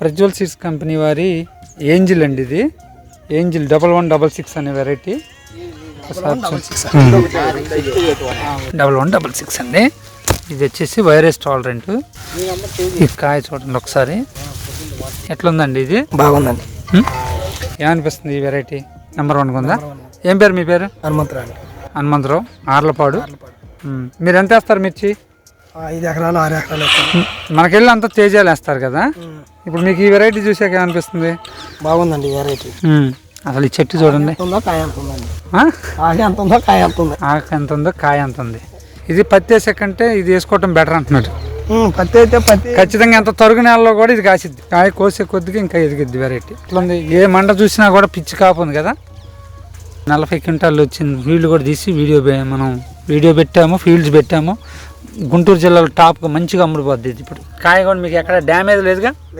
Prajwal seeds company వారి angel అండి. ఇది ఏంజిల్ 1166 అనే వెరైటీ. 1166 అండి. ఇది వచ్చేసి వైరస్ టాలరెంట్. ఈ కాయ చూడండి ఒకసారి ఎట్లుందండి. ఇది బాగుందండి. ఏమనిపిస్తుంది ఈ వెరైటీ? నెంబర్ 1 ఉందా? ఏం పేరు మీ పేరు? హనుమంతరావు, ఆర్లపాడు. మీరు ఎంత వేస్తారు మిర్చి? 5 ఎకరాలు 6 ఎకరాలు. మనకెళ్ళి అంతా తేజాలు వేస్తారు కదా. ఇప్పుడు మీకు ఈ వెరైటీ చూసాక ఏమనిపిస్తుంది? బాగుందండి వెరైటీ. అసలు ఈ చెట్టు చూడండి, కాయ ఎంత ఉందండి, ఆకు ఎంత ఉందో కాయ ఎంత ఉంది, ఆకు ఎంత ఉందో కాయ ఎంత ఉంది. ఇది పత్తి వేసే కంటే ఇది వేసుకోవటం బెటర్ అంటున్నాడు. పత్తి అయితే పత్తి ఖచ్చితంగా ఎంత తరుగు నేలలో కూడా ఇది కాసిద్ది. కాయ కోసే కొద్దిగా ఇంకా ఎదిగిద్ది వెరైటీ. ఇట్లుంది. ఏ మండ చూసినా కూడా పిచ్చి కాపు ఉంది కదా. 40 క్వింటాలు వచ్చింది. ఫీల్డ్ కూడా తీసి మనం వీడియో పెట్టాము, ఫీల్డ్స్ పెట్టాము. గుంటూరు జిల్లాలో టాప్గా మంచిగా అమ్ముడుపోద్ది. ఇప్పుడు కాయ కూడా మీకు ఎక్కడ డ్యామేజ్ లేదుగా.